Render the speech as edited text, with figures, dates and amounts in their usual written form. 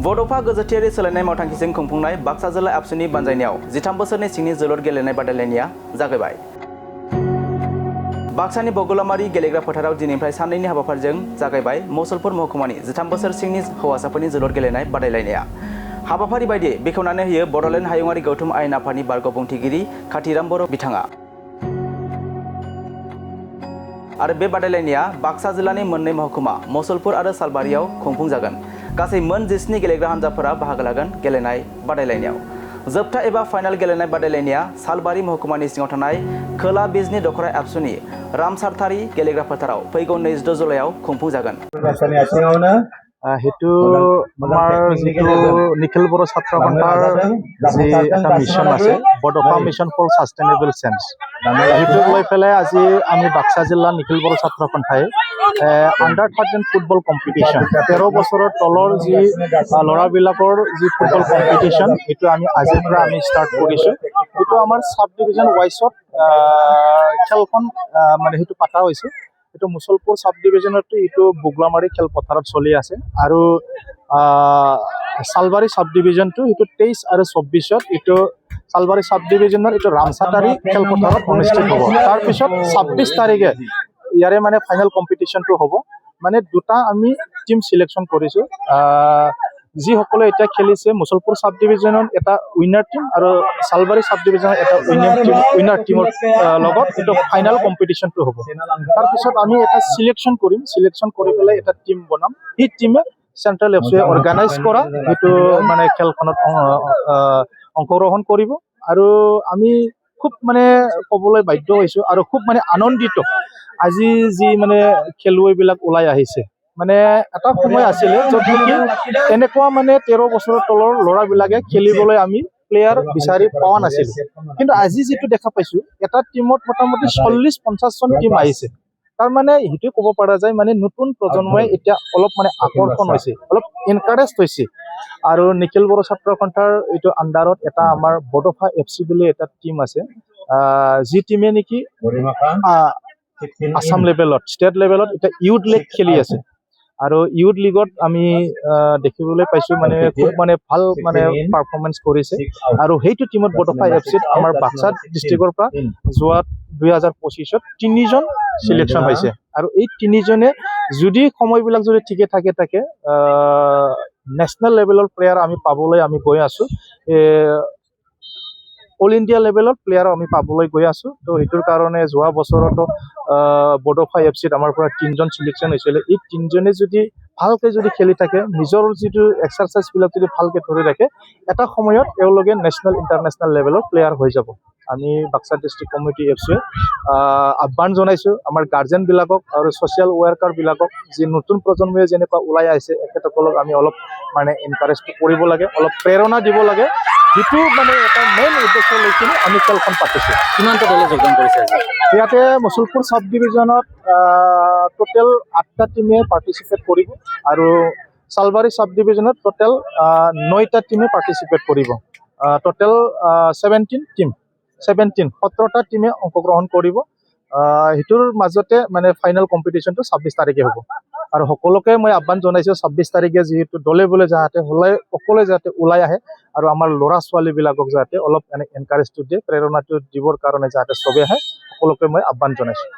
बड'फा गोजोथियारि सोलायनाय मावथांखिजों खुंफुंनाय बाक्सा जिल्ला एबसुनि बानजायनायाव 13 बोसोरनि सिंनि जोलुर गेलेनाय बादायलायनाया जागायबाय। बाक्सानि बगलामारि गेलेग्रा फोथाराव दिनैनिफ्राय साननैनि हाबाफारिजों जागायबाय मुसलपुर महकुमानि 13 बोसोर सिंनि हौवासाफोरनि जोलुर गेलेनाय बादायलायनाया। हाबाफारि बायदि बेखेवनानै होयो बड'लेण्ड हायुङारि गौथुम आयेन आफादनि बारग' बुंथिगिरि खाथिराम बर' बिथाङा। आरो बे बादायलायनाया बाक्सा जिल्लानि मोननै महकुमा मुसलपुर आरो सालबारियाव खुंफुंजागोन। गासै मोन 17 गेलेग्रा हान्जाफोरा बाहागो लागोन गेलेनाय बादायलायनायाव। जोबथा एबा फाइनाल गेलेनाय बादायलायनाया सालबारि महकुमानि सिङाव थानाय खोला बिजनि दखरा एबसुनि रामसारथारि गेलेग्रा फोथाराव फैगौ 22 जुलाइआव खुंफुंजागोन। हेतु আমাৰ যিটো নিখিল বড়ো ছাত্ৰ সন্থাৰ যি এটা মিছন আছে বড'ফা মিছন ফৰ সাষ্টেইনেবল চেঞ্জ, সেইটোক লৈ পেলাই আজি আমি বাক্সা জিলাৰ নিখিল বড়ো ছাত্ৰ সন্থাই আণ্ডাৰ-13 ফুটবল কম্পিটিশ্যন 13 বছৰৰ তলৰ যি ল'ৰাবিলাকৰ যি ফুটবল কম্পিটিশ্যন সেইটো আমি আজিৰ পৰা আমি ষ্টাৰ্ট কৰিছোঁ। সেইটো আমাৰ সাব ডিভিজন ৱাইজত খেলখন মানে সেইটো পাতা হৈছে। এইটো মুছলপুৰ সাব ডিভিজনতো এইটো বগলামাৰী খেলপথাৰত চলি আছে আৰু সালবাৰী সাব ডিভিজনটো এইটো 23 আৰু 24ত এইটো সালবাৰী সাব ডিভিজনৰ এইটো ৰামসাতাৰী খেলপথাৰত অনুষ্ঠিত হ'ব। তাৰপিছত 26 তাৰিখে ইয়াৰে মানে ফাইনেল কম্পিটিশ্যনটো হ'ব। মানে দুটা আমি টিম চিলেকশ্যন কৰিছোঁ। যিসকলে এতিয়া খেলিছে মুছলপুৰ সাব ডিভিজনত এটা উইনাৰ টিম আৰু সালবাৰী সাব ডিভিজনত এটা উইনাৰ টিমৰ লগত এইটো ফাইনেল কম্পিটিশ্যনটো হ'ব। তাৰপিছত আমি এটা চিলেকশ্যন কৰিম, চিলেকশ্যন কৰি পেলাই এটা টিম বনাম। সেই টিমে চেণ্ট্ৰেল এফচিয়ে অৰ্গেনাইজ কৰা সেইটো মানে খেলখনত অংশগ্ৰহণ কৰিব। আৰু আমি খুব মানে ক'বলৈ বাধ্য হৈছোঁ আৰু খুব মানে আনন্দিত আজি যি মানে খেলুৱৈবিলাক ওলাই আহিছে। মানে এটা সময় আছিলে য'ত নেকি এনেকুৱা মানে 13 বছৰৰ তলৰ ল'ৰাবিলাকে খেলিবলৈ আমি প্লেয়াৰ বিচাৰি পোৱা নাছিলোঁ। কিন্তু আজি যিটো দেখা পাইছোঁ এটা টিমত মোটামুটি 40-50জন টিম আহিছে। তাৰমানে সেইটো ক'ব পৰা যায় মানে নতুন প্ৰজন্মই এতিয়া অলপ মানে আকৰ্ষণ হৈছে, অলপ এনকাৰেজ হৈছে। আৰু নিখিল বড়ো ছাত্ৰ সন্থাৰ এইটো আণ্ডাৰত এটা আমাৰ বড'ফা এফচি বুলি এটা টিম আছে, যি টিমে নেকি আসাম লেভেলত ষ্টেট লেভেলত এতিয়া ইউথ লীগ খেলি আছে। আৰু ইউথ লীগত আমি দেখিবলৈ পাইছোঁ মানে খুব মানে ভাল মানে পাৰফৰ্মেঞ্চ কৰিছে। আৰু সেইটো টিমত বড'ফা এফচিত আমাৰ বাক্সা ডিষ্ট্ৰিক্টৰ পৰা যোৱা 2025ত 3জন চিলেকশ্যন হৈছে। আৰু এই 3জনে যদি সময়বিলাক যদি ঠিকে থাকে নেশ্যনেল লেভেলৰ প্লেয়াৰ আমি পাবলৈ আমি গৈ আছোঁ। অল ইণ্ডিয়া লেভেলত প্লেয়াৰ আমি পাবলৈ গৈ আছোঁ। তো সেইটোৰ কাৰণে যোৱা বছৰতো বড'ফা এফচিত আমাৰ পৰা 3জন চিলেকশ্যন হৈছিলে। এই 3জনে যদি ভালকৈ যদি খেলি থাকে, নিজৰ যিটো এক্সাৰচাইজবিলাক যদি ভালকৈ ধৰি ৰাখে, এটা সময়ত তেওঁলোকে নেশ্যনেল ইণ্টাৰনেশ্যনেল লেভেলৰ প্লেয়াৰ হৈ যাব। আমি বাক্সা ডিষ্ট্ৰিক্ট কমিটি এফচিয়ে আহ্বান জনাইছোঁ আমাৰ গাৰ্জেনবিলাকক আৰু ছ'চিয়েল ৱৰ্কাৰবিলাকক, যি নতুন প্ৰজন্মই যেনেকুৱা ওলাই আহিছে এখেতসকলক আমি অলপ মানে এনকাৰেজটো কৰিব লাগে, অলপ প্ৰেৰণা দিব লাগে। যিটো মানে এটা মেইন উদ্দেশ্য লৈ কিনে আমি খেলখন পাতিছোঁ। কিমানটা দলে যোগদান কৰিছে? ইয়াতে মুছলপুৰ সাব ডিভিজনত টোটেল 8টা টিমে পাৰ্টিচিপেট কৰিব আৰু সালবাৰী সাব ডিভিজনত টোটেল 9টা টিমে পাৰ্টিচিপেট কৰিব। টোটেল 17টা টিমে অংশগ্ৰহণ কৰিব। সেইটোৰ মাজতে মানে ফাইনেল কম্পিটিশ্যনটো 26 তাৰিখে হ'ব। আৰু সকলোকে মই আহ্বান জনাইছোঁ 26 তাৰিখে যিহেতু দলে বলে যাতে সকলোৱে যাতে ওলাই আহে আৰু আমাৰ ল'ৰা ছোৱালীবিলাকক যাতে অলপ এনকাৰেজটো দিয়ে, প্ৰেৰণাটো দিবৰ কাৰণে যাতে চবে আহে, সকলোকে মই আহ্বান জনাইছোঁ।